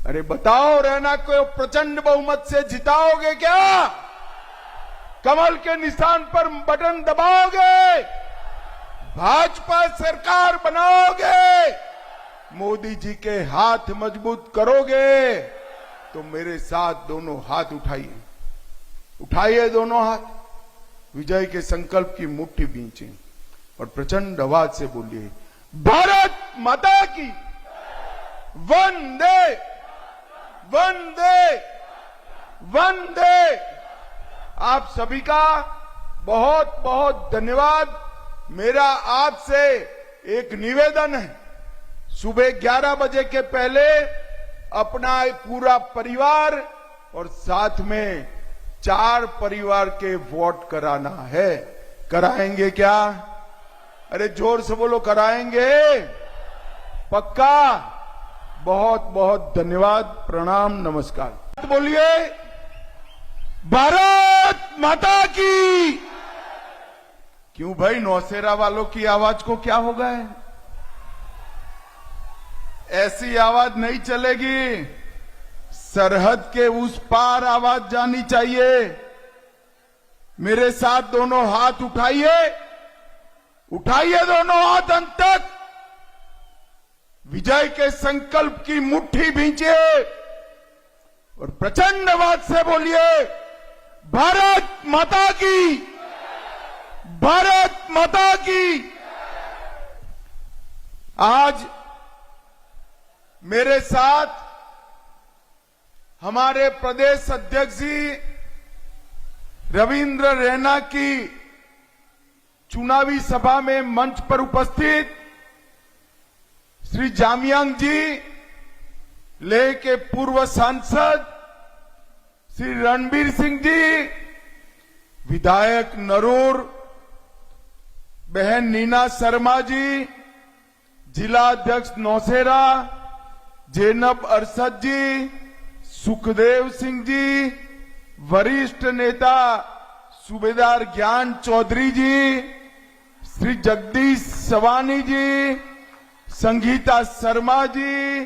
अरे बताओ, रैना को प्रचंड बहुमत से जिताओगे क्या? कमल के निशान पर बटन दबाओगे? भाजपा सरकार बनाओगे? मोदी जी के हाथ मजबूत करोगे? तो मेरे साथ दोनों हाथ उठाइए, उठाइए दोनों हाथ, विजय के संकल्प की मुट्ठी बींचे और प्रचंड आवाज से बोलिए, भारत माता की वंदे वंदे वंदे। आप सभी का बहुत बहुत धन्यवाद। मेरा आपसे एक निवेदन है, सुबह 11 बजे के पहले अपना पूरा परिवार और साथ में 4 परिवार के वोट कराना है। कराएंगे क्या? अरे जोर से बोलो, कराएंगे? पक्का? बहुत बहुत धन्यवाद, प्रणाम, नमस्कार। बोलिए, भारत माता की। क्यों भाई, नौसेरा वालों की आवाज को क्या हो गए? ऐसी आवाज नहीं चलेगी, सरहद के उस पार आवाज जानी चाहिए। मेरे साथ दोनों हाथ उठाइए, उठाइए दोनों हाथ अंत तक, विजय के संकल्प की मुट्ठी भींचिए और प्रचंड आवाज से बोलिए, भारत माता की, भारत माता की। आज मेरे साथ हमारे प्रदेश अध्यक्ष जी रविंद्र रैना की चुनावी सभा में मंच पर उपस्थित श्री जामयांग जी, लेह के पूर्व सांसद श्री रणबीर सिंह जी, विधायक नरूर, बहन नीना शर्मा जी, जिला अध्यक्ष नौसेरा जैनब अरशद जी, सुखदेव सिंह जी, वरिष्ठ नेता सूबेदार ज्ञान चौधरी जी, श्री जगदीश सवानी जी, संगीता शर्मा जी,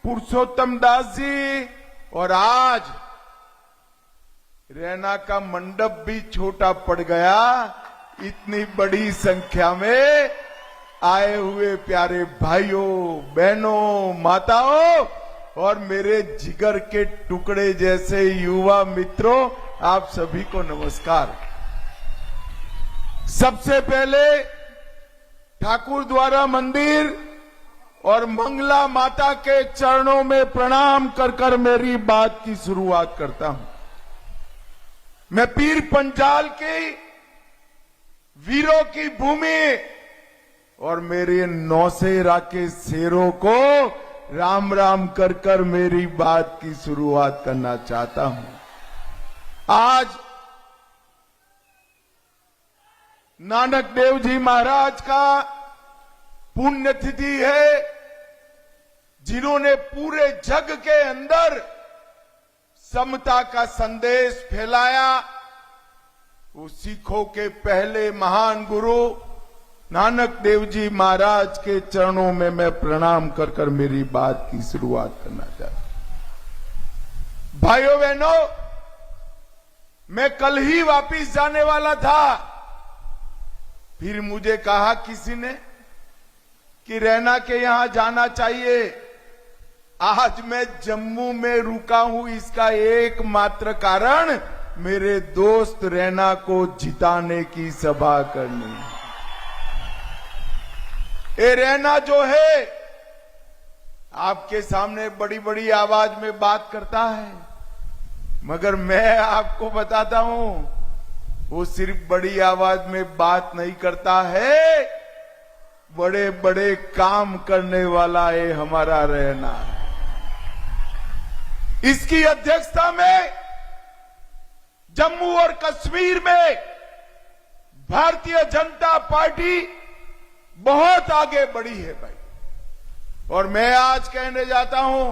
पुरुषोत्तम दास जी, और आज रैना का मंडप भी छोटा पड़ गया, इतनी बड़ी संख्या में आए हुए प्यारे भाइयों, बहनों, माताओं और मेरे जिगर के टुकड़े जैसे युवा मित्रों, आप सभी को नमस्कार। सबसे पहले ठाकुर द्वारा मंदिर और मंगला माता के चरणों में प्रणाम कर कर मेरी बात की शुरुआत करता हूं। मैं पीर पंजाल की वीरों की भूमि और मेरे नौसेरा के शेरों को राम राम कर कर मेरी बात की शुरुआत करना चाहता हूं। आज नानक देव जी महाराज का पुण्यतिथि है, जिन्होंने पूरे जग के अंदर समता का संदेश फैलाया। वो सिखों के पहले महान गुरु नानक देव जी महाराज के चरणों में मैं प्रणाम कर कर मेरी बात की शुरुआत करना चाहता हूं। भाइयों बहनों, मैं कल ही वापिस जाने वाला था, फिर मुझे कहा किसी ने कि रैना के यहां जाना चाहिए। आज मैं जम्मू में रुका हूं, इसका एकमात्र कारण मेरे दोस्त रैना को जिताने की सभा करनी है। ये रैना जो है आपके सामने बड़ी बड़ी आवाज में बात करता है, मगर मैं आपको बताता हूं, वो सिर्फ बड़ी आवाज में बात नहीं करता है, बड़े बड़े काम करने वाला है हमारा रैना। इसकी अध्यक्षता में जम्मू और कश्मीर में भारतीय जनता पार्टी बहुत आगे बढ़ी है भाई। और मैं आज कहने जाता हूं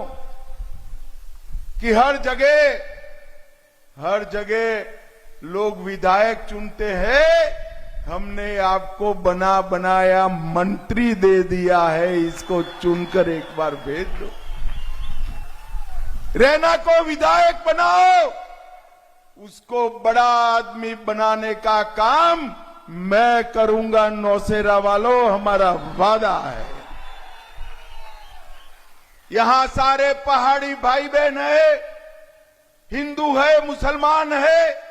कि हर जगह लोग विधायक चुनते हैं, हमने आपको बना बनाया मंत्री दे दिया है, इसको चुनकर एक बार भेज दो। रैना को विधायक बनाओ, उसको बड़ा आदमी बनाने का काम मैं करूंगा। नौशेरा वालों, हमारा वादा है। यहां सारे पहाड़ी भाई बहन है, हिंदू है, मुसलमान है।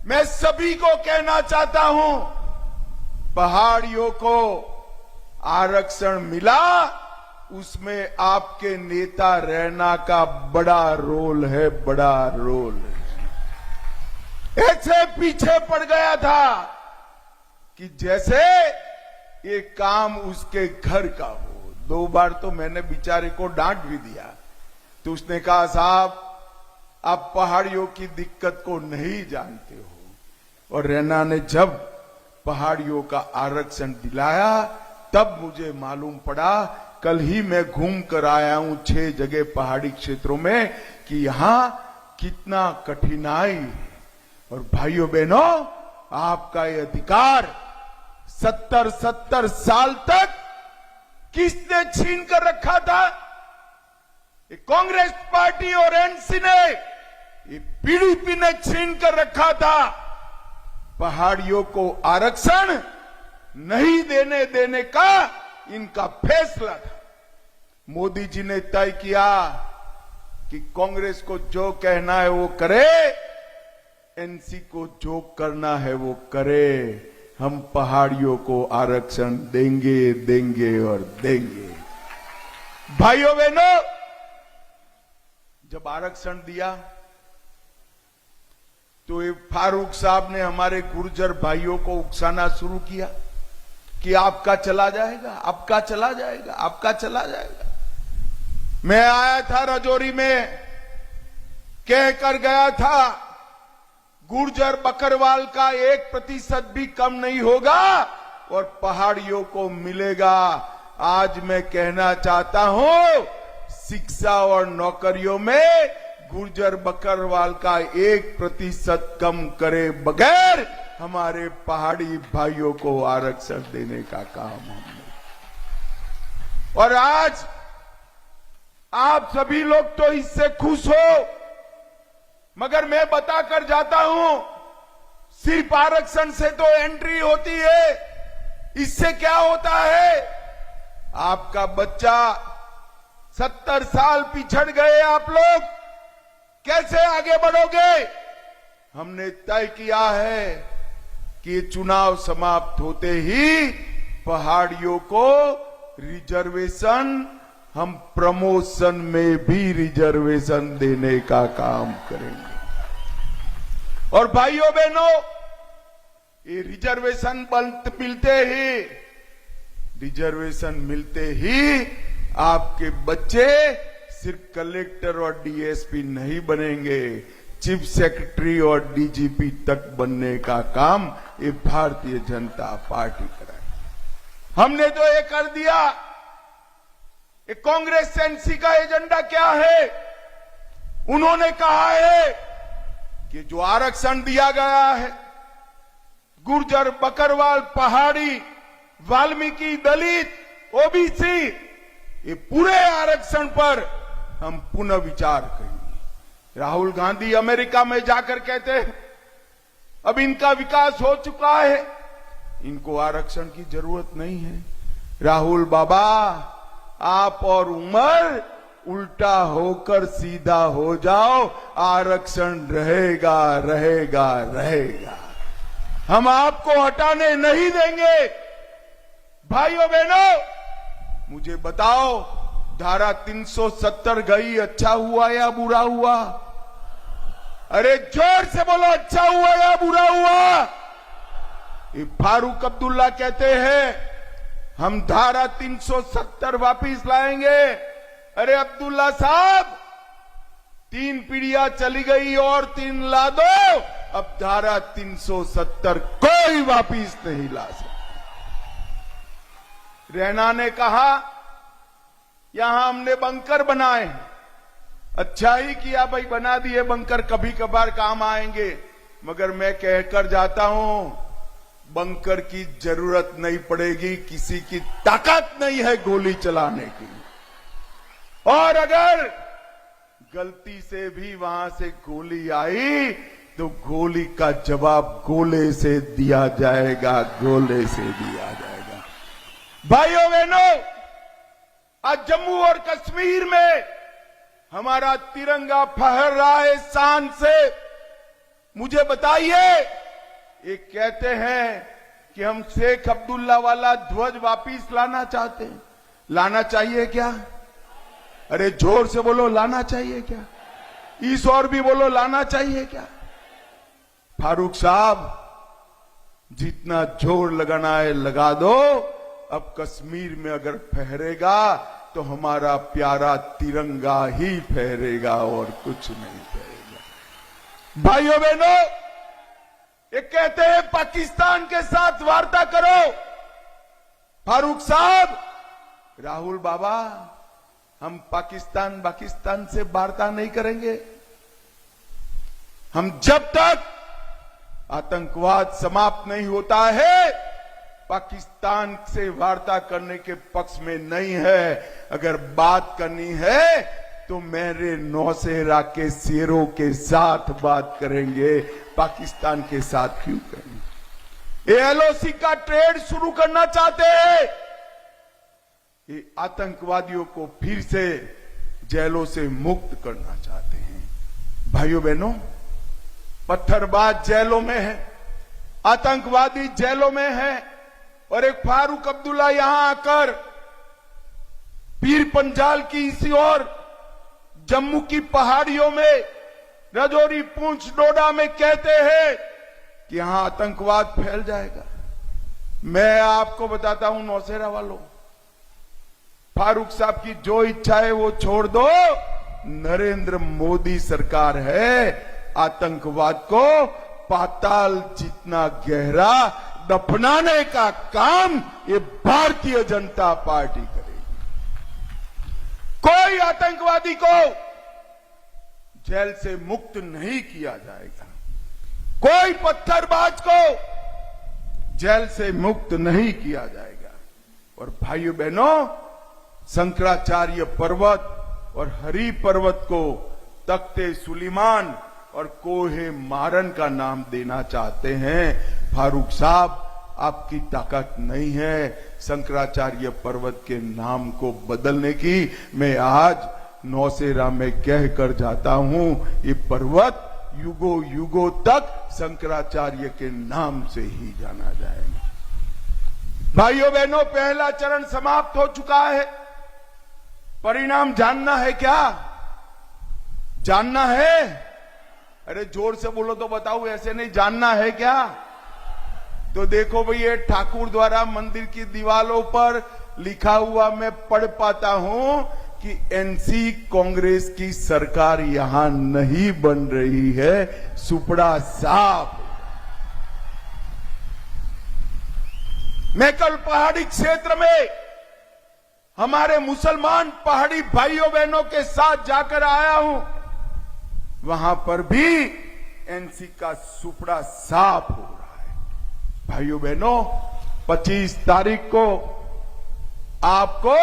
मैं सभी को कहना चाहता हूं, पहाड़ियों को आरक्षण मिला, उसमें आपके नेता रैना का बड़ा रोल है, बड़ा रोल है। ऐसे पीछे पड़ गया था कि जैसे ये काम उसके घर का हो। 2 बार तो मैंने बेचारे को डांट भी दिया, तो उसने कहा साहब आप पहाड़ियों की दिक्कत को नहीं जानते हो। और रैना ने जब पहाड़ियों का आरक्षण दिलाया तब मुझे मालूम पड़ा। कल ही मैं घूम कर आया हूं 6 जगह पहाड़ी क्षेत्रों में कि यहां कितना कठिनाई है। और भाइयों बहनों, आपका ये अधिकार 70 साल तक किसने छीन कर रखा था? ये कांग्रेस पार्टी और एनसी ने, ये पीडीपी ने छीन कर रखा था। पहाड़ियों को आरक्षण नहीं देने का इनका फैसला था। मोदी जी ने तय किया कि कांग्रेस को जो कहना है वो करे, एनसी को जो करना है वो करे। हम पहाड़ियों को आरक्षण देंगे, देंगे और देंगे। भाइयों बहनों, जब आरक्षण दिया तो ये फारूक साहब ने हमारे गुर्जर भाइयों को उकसाना शुरू किया कि आपका चला जाएगा, आपका चला जाएगा, आपका चला जाएगा। मैं आया था राजौरी में, कह कर गया था गुर्जर बकरवाल का 1% भी कम नहीं होगा और पहाड़ियों को मिलेगा। आज मैं कहना चाहता हूं, शिक्षा और नौकरियों में गुर्जर बकरवाल का 1% कम करे बगैर हमारे पहाड़ी भाइयों को आरक्षण देने का काम हमने। और आज आप सभी लोग तो इससे खुश हो, मगर मैं बताकर जाता हूं, सिर्फ आरक्षण से तो एंट्री होती है। इससे क्या होता है? आपका बच्चा 70 साल पिछड़ गए, आप लोग कैसे आगे बढ़ोगे? हमने तय किया है कि चुनाव समाप्त होते ही पहाड़ियों को रिजर्वेशन, हम प्रमोशन में भी रिजर्वेशन देने का काम करेंगे। और भाइयों बहनों, ये रिजर्वेशन मिलते ही आपके बच्चे सिर्फ कलेक्टर और डीएसपी नहीं बनेंगे, चीफ सेक्रेटरी और डीजीपी तक बनने का काम ये भारतीय जनता पार्टी कराए। हमने तो ये कर दिया। ये कांग्रेस एनसी का एजेंडा क्या है? उन्होंने कहा है कि जो आरक्षण दिया गया है, गुर्जर, बकरवाल, पहाड़ी, वाल्मीकि, दलित, ओबीसी, ये पूरे आरक्षण पर हम पुनः विचार करेंगे। राहुल गांधी अमेरिका में जाकर कहते हैं अब इनका विकास हो चुका है, इनको आरक्षण की जरूरत नहीं है। राहुल बाबा, आप और उमर उल्टा होकर सीधा हो जाओ, आरक्षण रहेगा, रहेगा, रहेगा। हम आपको हटाने नहीं देंगे। भाइयों बहनों, मुझे बताओ, धारा 370 गई, अच्छा हुआ या बुरा हुआ? अरे जोर से बोलो, अच्छा हुआ या बुरा हुआ? ये फारूक अब्दुल्ला कहते हैं हम धारा 370 वापिस लाएंगे। अरे अब्दुल्ला साहब, 3 पीढ़ियां चली गई और 3 ला दो। अब धारा 370 कोई वापिस नहीं ला सकता। रैना ने कहा यहां हमने बंकर बनाए, अच्छा ही किया भाई, बना दिए बंकर, कभी कभार काम आएंगे। मगर मैं कहकर जाता हूं, बंकर की जरूरत नहीं पड़ेगी, किसी की ताकत नहीं है गोली चलाने की। और अगर गलती से भी वहां से गोली आई तो गोली का जवाब गोले से दिया जाएगा, गोले से दिया जाएगा। भाइयों बहनों, आज जम्मू और कश्मीर में हमारा तिरंगा फहर रहा है शान से। मुझे बताइए, ये कहते हैं कि हम शेख अब्दुल्ला वाला ध्वज वापिस लाना चाहते हैं। लाना चाहिए क्या? अरे जोर से बोलो, लाना चाहिए क्या? इस और भी बोलो, लाना चाहिए क्या? फारूक साहब, जितना जोर लगाना है लगा दो। अब कश्मीर में अगर फहरेगा तो हमारा प्यारा तिरंगा ही फहरेगा और कुछ नहीं फहरेगा। भाइयों बहनों, ये कहते हैं पाकिस्तान के साथ वार्ता करो। फारूक साहब, राहुल बाबा, हम पाकिस्तान से वार्ता नहीं करेंगे। हम जब तक आतंकवाद समाप्त नहीं होता है, पाकिस्तान से वार्ता करने के पक्ष में नहीं है। अगर बात करनी है तो मेरे नौसेना के शेरों के साथ बात करेंगे, पाकिस्तान के साथ क्यों करेंगे? ये एलओसी का ट्रेड शुरू करना चाहते हैं। ये आतंकवादियों को फिर से जेलों से मुक्त करना चाहते हैं। भाइयों बहनों, पत्थरबाज जेलों में है, आतंकवादी जेलों में है, और एक फारूक अब्दुल्ला यहां आकर पीर पंजाल की इसी ओर जम्मू की पहाड़ियों में, रजौरी, पूंछ, डोडा में कहते हैं कि यहां आतंकवाद फैल जाएगा। मैं आपको बताता हूं नौसेना वालों, फारूक साहब की जो इच्छा है वो छोड़ दो। नरेंद्र मोदी सरकार है, आतंकवाद को पाताल जितना गहरा दफनाने का काम ये भारतीय जनता पार्टी करेगी। कोई आतंकवादी को जेल से मुक्त नहीं किया जाएगा, कोई पत्थरबाज को जेल से मुक्त नहीं किया जाएगा। और भाइयों बहनों, शंकराचार्य पर्वत और हरि पर्वत को तख्ते सुलेमान और कोहे मारन का नाम देना चाहते हैं। फारूक साहब, आपकी ताकत नहीं है शंकराचार्य पर्वत के नाम को बदलने की। मैं आज नौसेना में कह कर जाता हूं, ये पर्वत युगों युगों तक शंकराचार्य के नाम से ही जाना जाएगा। भाइयों बहनों, पहला चरण समाप्त हो चुका है। परिणाम जानना है क्या? जानना है? अरे जोर से बोलो तो बताओ, ऐसे नहीं। जानना है क्या? तो देखो भाई, ये ठाकुर द्वारा मंदिर की दीवारों पर लिखा हुआ मैं पढ़ पाता हूं कि एनसी कांग्रेस की सरकार यहां नहीं बन रही है, सुपड़ा साफ। मैं कल पहाड़ी क्षेत्र में हमारे मुसलमान पहाड़ी भाइयों बहनों के साथ जाकर आया हूं। वहां पर भी एनसी का सुपड़ा साफ हो रहा है। भाइयों बहनों, 25 तारीख को आपको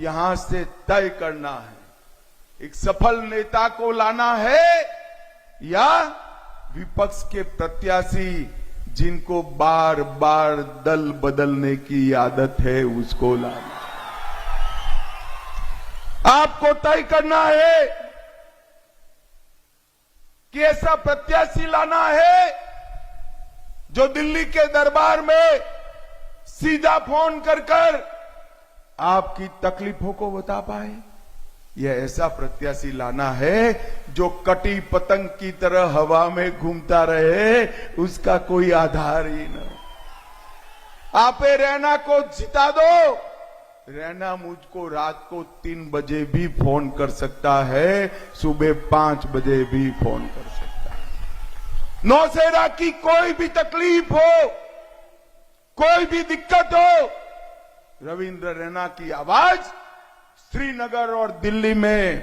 यहां से तय करना है, एक सफल नेता को लाना है या विपक्ष के प्रत्याशी जिनको बार बार दल बदलने की आदत है उसको लाना। आपको तय करना है कि ऐसा प्रत्याशी लाना है जो दिल्ली के दरबार में सीधा फोन कर कर आपकी तकलीफों को बता पाए। यह ऐसा प्रत्याशी लाना है जो कटी पतंग की तरह हवा में घूमता रहे, उसका कोई आधार ही न। आपे रैना को जिता दो, रैना मुझको रात को 3 बजे भी फोन कर सकता है, सुबह 5 बजे भी फोन कर सकता है। नौसेना की कोई भी तकलीफ हो, कोई भी दिक्कत हो, रविंद्र रैना की आवाज श्रीनगर और दिल्ली में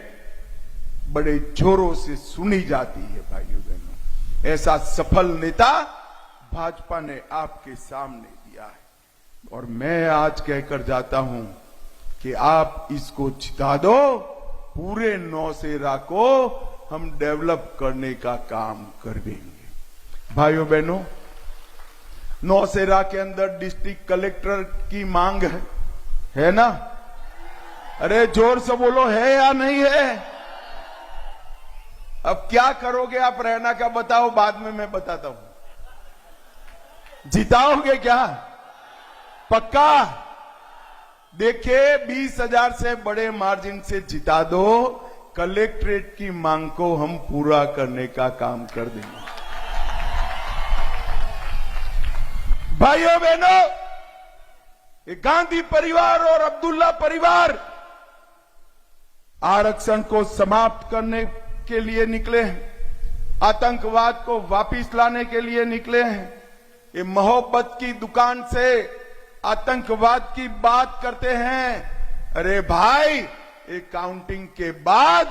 बड़े जोरों से सुनी जाती है। भाइयों बहनों, ऐसा सफल नेता भाजपा ने आपके सामने दिया है और मैं आज कहकर जाता हूं कि आप इसको जिता दो पूरे नौसेरा को हम डेवलप करने का काम कर देंगे। भाइयों बहनों, नौसेरा के अंदर डिस्ट्रिक्ट कलेक्टर की मांग है ना? अरे जोर से बोलो, है या नहीं है? अब क्या करोगे आप रैना का, बताओ, बाद में मैं बताता हूं। जिताओगे क्या? पक्का? देखिए, 20,000 से बड़े मार्जिन से जिता दो, कलेक्ट्रेट की मांग को हम पूरा करने का काम कर देंगे। भाइयों बहनों, ये गांधी परिवार और अब्दुल्ला परिवार आरक्षण को समाप्त करने के लिए निकले हैं, आतंकवाद को वापिस लाने के लिए निकले हैं। ये मोहब्बत की दुकान से आतंकवाद की बात करते हैं। अरे भाई, ये काउंटिंग के बाद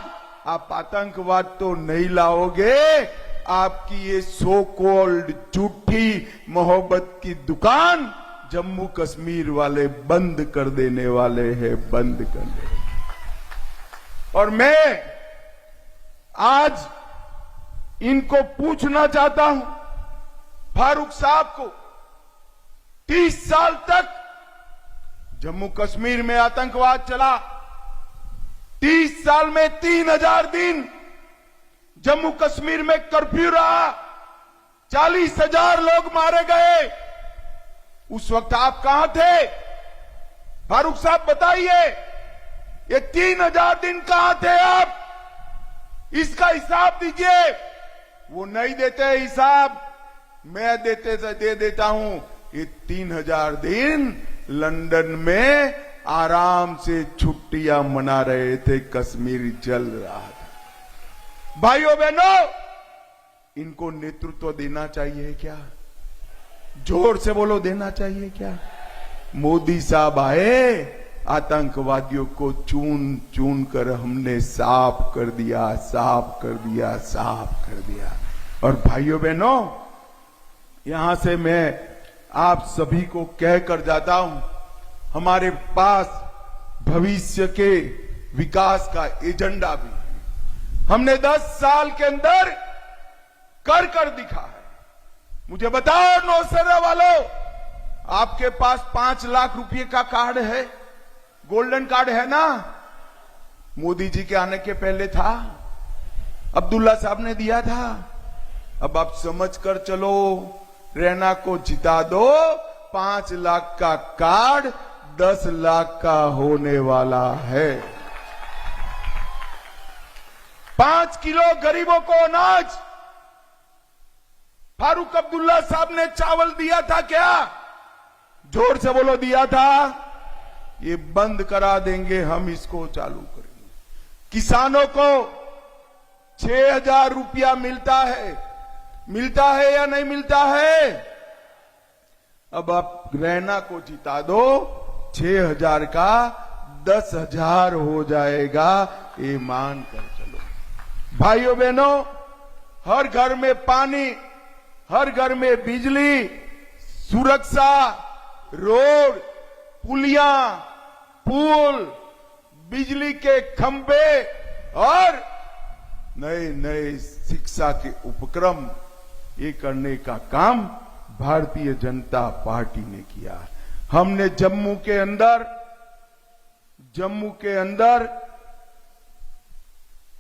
आप आतंकवाद तो नहीं लाओगे, आपकी ये सो कॉल्ड झूठी मोहब्बत की दुकान जम्मू कश्मीर वाले बंद कर देने वाले हैं, बंद कर देने। और मैं आज इनको पूछना चाहता हूं, फारूक साहब को, 30 साल तक जम्मू कश्मीर में आतंकवाद चला, 30 साल में 3000 दिन जम्मू कश्मीर में कर्फ्यू रहा, 40,000 लोग मारे गए। उस वक्त आप कहां थे? फारूक साहब बताइए, ये 3000 दिन कहां थे आप? इसका हिसाब दीजिए। वो नहीं देते हिसाब, मैं दे देता हूं। ये 3000 दिन लंदन में आराम से छुट्टियां मना रहे थे, कश्मीर जल रहा था। भाइयों बहनों, इनको नेतृत्व देना चाहिए क्या? जोर से बोलो, देना चाहिए क्या? मोदी साहब आए, आतंकवादियों को चून चून कर हमने साफ कर दिया, साफ कर दिया, साफ कर दिया। और भाइयों बहनों, यहां से मैं आप सभी को कहकर जाता हूं, हमारे पास भविष्य के विकास का एजेंडा भी है। हमने 10 साल के अंदर कर दिखा है। मुझे बताओ नौसेरा वालों, आपके पास 5 लाख रुपए का कार्ड है, गोल्डन कार्ड है ना? मोदी जी के आने के पहले था, अब्दुल्ला साहब ने दिया था। अब आप समझ कर चलो, रैना को जिता दो, 5 लाख का कार्ड 10 लाख का होने वाला है। 5 किलो गरीबों को अनाज फारूक अब्दुल्ला साहब ने चावल दिया था क्या? जोर से बोलो, दिया था। ये बंद करा देंगे, हम इसको चालू करेंगे। किसानों को 6,000 रुपया मिलता है या नहीं मिलता है? अब आप रैना को जिता दो, 6,000 का 10,000 हो जाएगा, ये मान कर चलो। भाइयों बहनों, हर घर में पानी, हर घर में बिजली, सुरक्षा, रोड, पुलियां, पुल, बिजली के खंभे और नए नए शिक्षा के उपक्रम, ये करने का काम भारतीय जनता पार्टी ने किया। हमने जम्मू के अंदर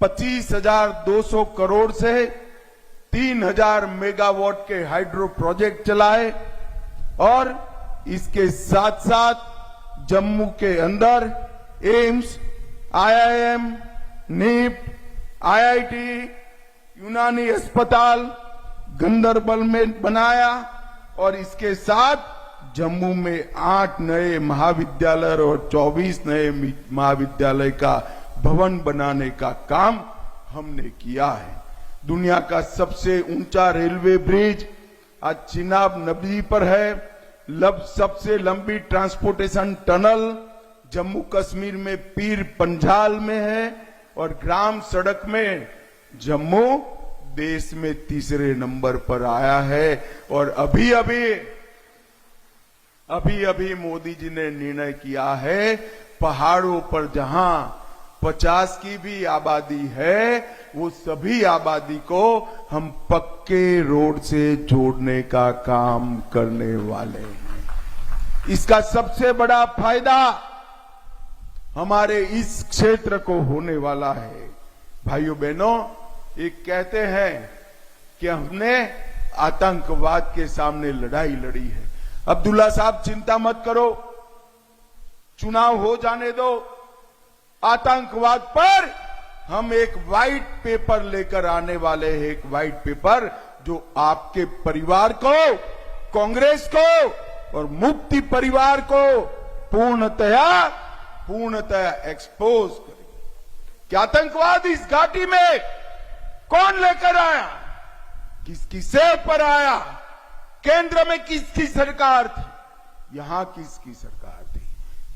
25,200 करोड़ से 3,000 मेगावाट के हाइड्रो प्रोजेक्ट चलाए और इसके साथ साथ जम्मू के अंदर एम्स, IIM, नीप, IIT, यूनानी अस्पताल गंदरबल में बनाया और इसके साथ जम्मू में 8 नए महाविद्यालय और 24 नए महाविद्यालय का भवन बनाने का काम हमने किया है। दुनिया का सबसे ऊंचा रेलवे ब्रिज आज चिनाब नदी पर है। सबसे लंबी ट्रांसपोर्टेशन टनल जम्मू कश्मीर में पीर पंजाल में है और ग्राम सड़क में जम्मू देश में 3रे नंबर पर आया है। और अभी अभी मोदी जी ने निर्णय किया है, पहाड़ों पर जहां 50 की भी आबादी है, वो सभी आबादी को हम पक्के रोड से जोड़ने का काम करने वाले हैं। इसका सबसे बड़ा फायदा हमारे इस क्षेत्र को होने वाला है। भाइयों बहनों, एक कहते हैं कि हमने आतंकवाद के सामने लड़ाई लड़ी है। अब्दुल्ला साहब चिंता मत करो, चुनाव हो जाने दो, आतंकवाद पर हम एक व्हाइट पेपर लेकर आने वाले हैं। एक व्हाइट पेपर जो आपके परिवार को, कांग्रेस को और मुफ्ती परिवार को पूर्णतया एक्सपोज करेगी कि आतंकवाद इस घाटी में कौन लेकर आया, किसकी सेव पर आया, केंद्र में किसकी सरकार थी, यहां किसकी सरकार थी,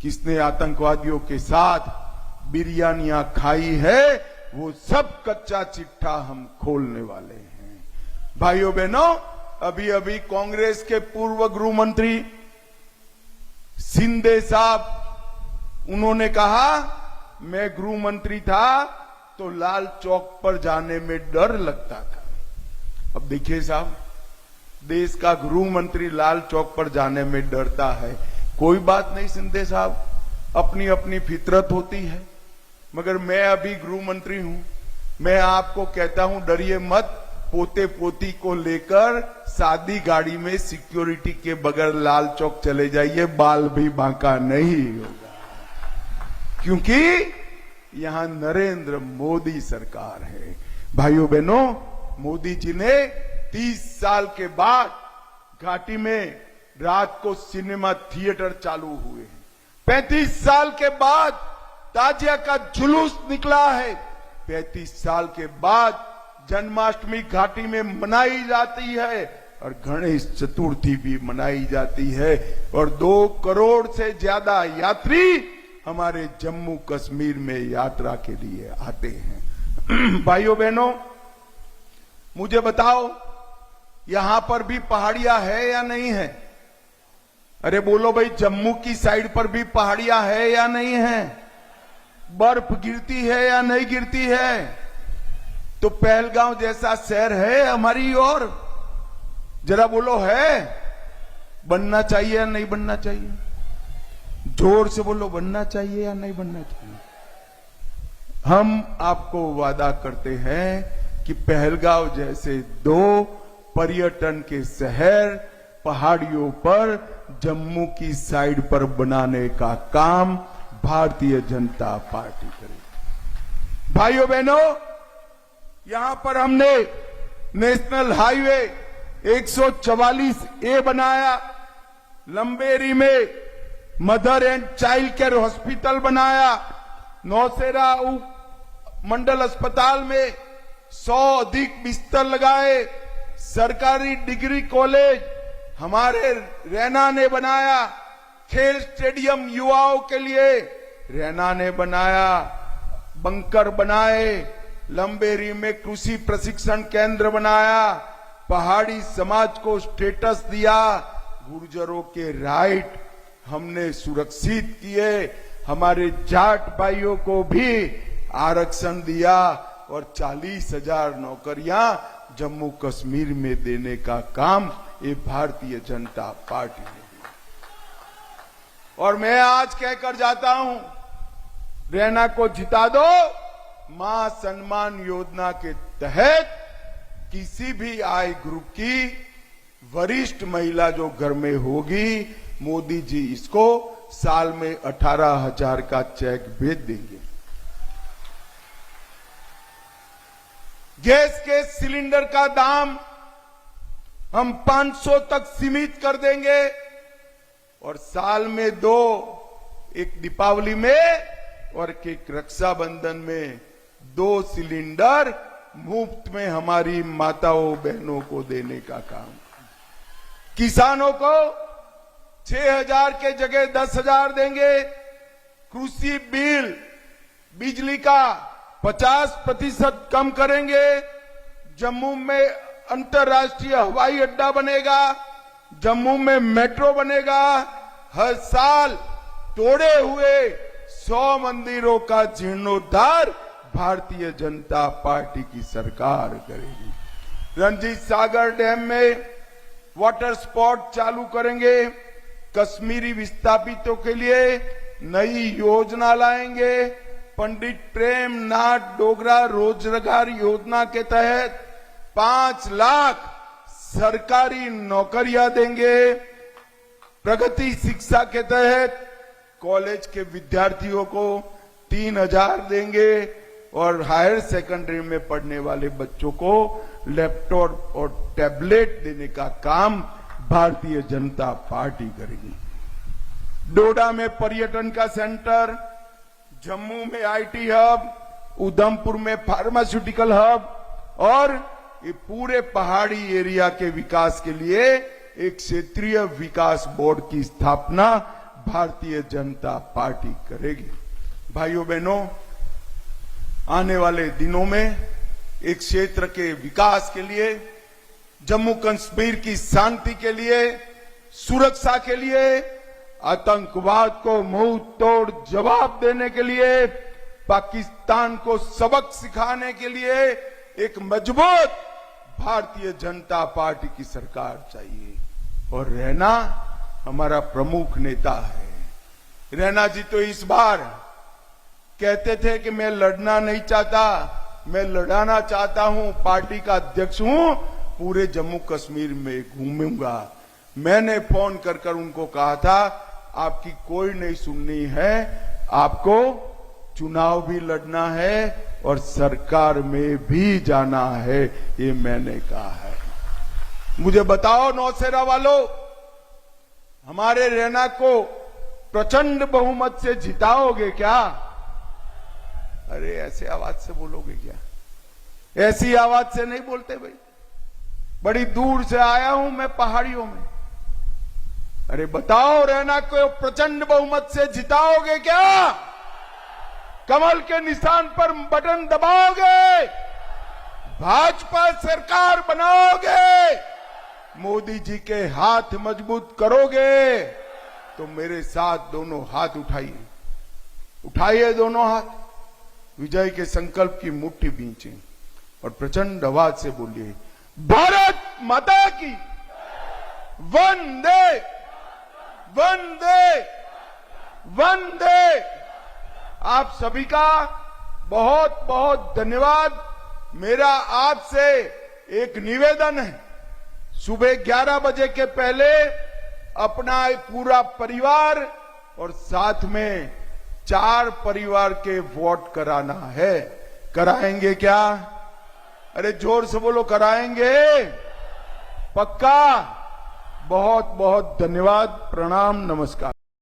किसने आतंकवादियों के साथ बिरयानियां खाई है, वो सब कच्चा चिट्ठा हम खोलने वाले हैं। भाइयों बहनों, अभी अभी कांग्रेस के पूर्व गृह मंत्री शिंदे साहब, उन्होंने कहा मैं गृह मंत्री था तो लाल चौक पर जाने में डर लगता था। अब देखिए साहब, देश का गृह मंत्री लाल चौक पर जाने में डरता है, कोई बात नहीं शिंदे साहब, अपनी अपनी फितरत होती है। मगर मैं अभी गृह मंत्री हूं, मैं आपको कहता हूं डरिए मत, पोते पोती को लेकर सादी गाड़ी में सिक्योरिटी के बगैर लाल चौक चले जाइए, बाल भी बांका नहीं होगा, क्योंकि यहां नरेंद्र मोदी सरकार है। भाइयों बहनों, मोदी जी ने 30 साल के बाद घाटी में रात को सिनेमा थिएटर चालू हुए हैं। 35 साल के बाद ताजिया का जुलूस निकला है। 35 साल के बाद जन्माष्टमी घाटी में मनाई जाती है और गणेश चतुर्थी भी मनाई जाती है और 2 करोड़ से ज्यादा यात्री हमारे जम्मू कश्मीर में यात्रा के लिए आते हैं। भाइयों बहनों, मुझे बताओ यहां पर भी पहाड़ियां है या नहीं है? अरे बोलो भाई, जम्मू की साइड पर भी पहाड़ियां है या नहीं है? बर्फ गिरती है या नहीं गिरती है? तो पहलगांव जैसा शहर है हमारी ओर? जरा बोलो, है? बनना चाहिए या नहीं बनना चाहिए? जोर से बोलो, बनना चाहिए या नहीं बनना चाहिए? हम आपको वादा करते हैं कि पहलगांव जैसे 2 पर्यटन के शहर पहाड़ियों पर जम्मू की साइड पर बनाने का काम भारतीय जनता पार्टी करेगी। भाइयों बहनों, यहां पर हमने नेशनल हाईवे 144A बनाया, लंबेरी में mother and child care hospital बनाया, नौशेरा मंडल अस्पताल में 100 अधिक बिस्तर लगाए, सरकारी डिग्री कॉलेज हमारे रैना ने बनाया, खेल स्टेडियम युवाओं के लिए रैना ने बनाया, बंकर बनाए, लंबेरी में कृषि प्रशिक्षण केंद्र बनाया, पहाड़ी समाज को स्टेटस दिया, गुर्जरों के राइट हमने सुरक्षित किए, हमारे जाट भाइयों को भी आरक्षण दिया और 40,000 नौकरियां जम्मू कश्मीर में देने का काम ये भारतीय जनता पार्टी ने दिया। और मैं आज कहकर जाता हूं, रैना को जिता दो। मां सम्मान योजना के तहत किसी भी आय ग्रुप की वरिष्ठ महिला जो घर में होगी, मोदी जी इसको साल में 18,000 का चेक भेज देंगे। गैस के सिलेंडर का दाम हम 500 तक सीमित कर देंगे और साल में 2, एक दीपावली में और एक रक्षाबंधन में 2 सिलेंडर मुफ्त में हमारी माताओं बहनों को देने का काम। किसानों को 6,000 के जगह 10,000 देंगे। कृषि बिल, बिजली का 50% कम करेंगे। जम्मू में अंतर्राष्ट्रीय हवाई अड्डा बनेगा, जम्मू में मेट्रो बनेगा। हर साल तोड़े हुए 100 मंदिरों का जीर्णोद्धार भारतीय जनता पार्टी की सरकार करेगी। रंजीत सागर डैम में वाटर स्पोर्ट चालू करेंगे। कश्मीरी विस्थापितों के लिए नई योजना लाएंगे। पंडित प्रेमनाथ डोगरा रोजगार योजना के तहत 5 लाख सरकारी नौकरियां देंगे। प्रगति शिक्षा के तहत कॉलेज के विद्यार्थियों को 3,000 देंगे और हायर सेकेंडरी में पढ़ने वाले बच्चों को लैपटॉप और टैबलेट देने का काम भारतीय जनता पार्टी करेगी। डोडा में पर्यटन का सेंटर, जम्मू में आईटी हब, उधमपुर में फार्मास्यूटिकल हब और ये पूरे पहाड़ी एरिया के विकास के लिए एक क्षेत्रीय विकास बोर्ड की स्थापना भारतीय जनता पार्टी करेगी। भाइयों बहनों, आने वाले दिनों में एक क्षेत्र के विकास के लिए, जम्मू कश्मीर की शांति के लिए, सुरक्षा के लिए, आतंकवाद को मुंह तोड़ जवाब देने के लिए, पाकिस्तान को सबक सिखाने के लिए एक मजबूत भारतीय जनता पार्टी की सरकार चाहिए। और रैना हमारा प्रमुख नेता है। रैना जी तो इस बार कहते थे कि मैं लड़ना नहीं चाहता, मैं लड़ाना चाहता हूं, पार्टी का अध्यक्ष हूं, पूरे जम्मू कश्मीर में घूमूंगा। मैंने फोन कर उनको कहा था आपकी कोई नहीं सुननी है, आपको चुनाव भी लड़ना है और सरकार में भी जाना है, ये मैंने कहा है। मुझे बताओ नौसेरा वालों, हमारे रैना को प्रचंड बहुमत से जिताओगे क्या? अरे ऐसे आवाज से बोलोगे क्या? ऐसी आवाज से नहीं बोलते भाई। बड़ी दूर से आया हूं मैं पहाड़ियों में। अरे बताओ रैना को प्रचंड बहुमत से जिताओगे क्या? कमल के निशान पर बटन दबाओगे? भाजपा सरकार बनाओगे? मोदी जी के हाथ मजबूत करोगे? तो मेरे साथ दोनों हाथ उठाइए, उठाइए दोनों हाथ, विजय के संकल्प की मुट्ठी बींचे और प्रचंड आवाज से बोलिए, भारत माता की वंदे वंदे वंदे। आप सभी का बहुत बहुत धन्यवाद। मेरा आपसे एक निवेदन है, सुबह 11 बजे के पहले अपना एक पूरा परिवार और साथ में 4 परिवार के वोट कराना है। कराएंगे क्या? अरे जोर से बोलो, कराएंगे? पक्का? बहुत बहुत धन्यवाद। प्रणाम, नमस्कार।